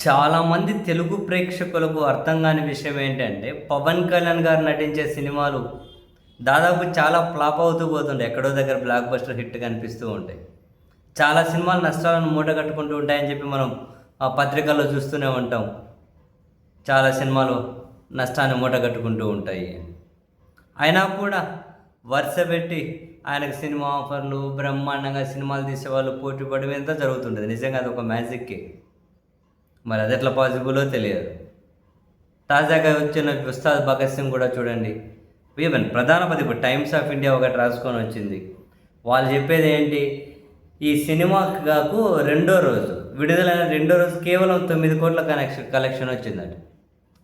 చాలామంది తెలుగు ప్రేక్షకులకు అర్థం కాని విషయం ఏంటంటే, పవన్ కళ్యాణ్ గారు నటించే సినిమాలు దాదాపు చాలా ఫ్లాప్ అవుతూ పోతుంటాయి. ఎక్కడో దగ్గర బ్లాక్ బస్టర్ హిట్ కనిపిస్తూ ఉంటాయి. చాలా సినిమాలు నష్టాలను మూటగట్టుకుంటూ ఉంటాయని చెప్పి మనం ఆ పత్రికల్లో చూస్తూనే ఉంటాం. చాలా సినిమాలు నష్టాన్ని మూటగట్టుకుంటూ ఉంటాయి. అయినా కూడా వరుస పెట్టి ఆయనకు సినిమా ఆఫర్లు, బ్రహ్మాండంగా సినిమాలు తీసేవాళ్ళు పోటీ పడడం ఎంత జరుగుతుంటుంది. నిజంగా అది ఒక మ్యాజిక్కే. మరి అది ఎట్లా పాసిబులో తెలియదు. తాజాగా వచ్చిన ఉస్తాద్ భగత్ సింగ్ కూడా చూడండి, ఈవెన్ ప్రధాన ఇప్పుడు టైమ్స్ ఆఫ్ ఇండియా ఒకటి రాసుకొని వచ్చింది. వాళ్ళు చెప్పేది ఏంటి, ఈ సినిమాకు రెండో రోజు విడుదలైన రెండో రోజు కేవలం 9 కోట్ల కలెక్షన్ వచ్చిందట.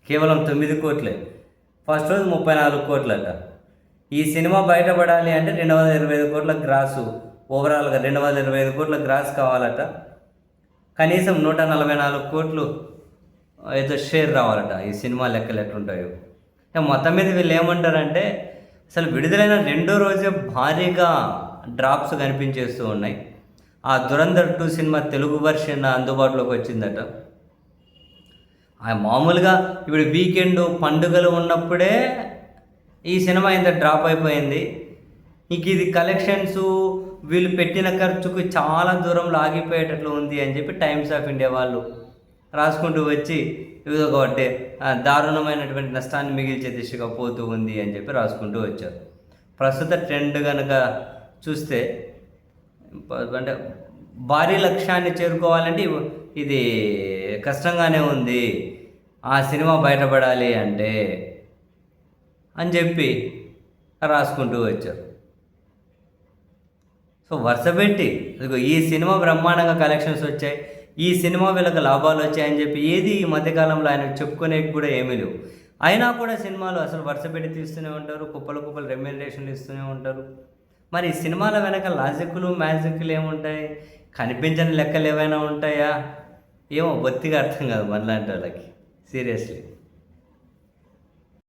కేవలం 9 కోట్లే. ఫస్ట్ రోజు 34 కోట్లట. ఈ సినిమా బయటపడాలి అంటే 225 కోట్ల గ్రాసు, ఓవరాల్గా 225 కోట్ల గ్రాస్ కావాలట. కనీసం 144 కోట్లు ఏదో షేర్ రావాలట. ఈ సినిమా లెక్కలు ఎట్లుంటాయో మొత్తం మీద వీళ్ళు ఏమంటారంటే, అసలు విడుదలైన రెండో రోజే భారీగా డ్రాప్స్ కనిపించేస్తూ ఉన్నాయి. ఆ ధురంధర్ 2 సినిమా తెలుగు వర్షన్ అందుబాటులోకి వచ్చిందట. మామూలుగా ఇప్పుడు వీకెండ్ పండుగలు ఉన్నప్పుడే ఈ సినిమా ఇంత డ్రాప్ అయిపోయింది. ఇంక ఇది కలెక్షన్స్ వీళ్ళు పెట్టిన ఖర్చుకు చాలా దూరంలో ఆగిపోయేటట్లు ఉంది అని చెప్పి టైమ్స్ ఆఫ్ ఇండియా వాళ్ళు రాసుకుంటూ వచ్చి ఇది ఒకటి దారుణమైనటువంటి నష్టాన్ని మిగిల్చే దిశగా పోతూ ఉంది అని చెప్పి రాసుకుంటూ వచ్చారు. ప్రస్తుత ట్రెండ్ కనుక చూస్తే అంటే భారీ లక్ష్యాన్ని చేరుకోవాలంటే ఇది కష్టంగానే ఉంది, ఆ సినిమా బయటపడాలి అంటే అని చెప్పి రాసుకుంటూ వచ్చారు. సో వరుస పెట్టి ఈ సినిమా బ్రహ్మాండంగా కలెక్షన్స్ వచ్చాయి, ఈ సినిమా వీళ్ళకి లాభాలు వచ్చాయని చెప్పి ఏది ఈ మధ్యకాలంలో ఆయన చెప్పుకునేవి కూడా ఏమీ లేవు. అయినా కూడా సినిమాలు అసలు వరుస పెట్టి తీస్తూనే ఉంటారు, కుప్పలు రెమ్యునరేషన్లు ఇస్తూనే ఉంటారు. మరి ఈ సినిమాల వెనక లాజిక్లు మ్యాజిక్లు ఏముంటాయి, కనిపించని లెక్కలు ఏమైనా ఉంటాయా? ఏమో బొత్తిగా అర్థం కాదు మనలాంటి వాళ్ళకి. సీరియస్లీ.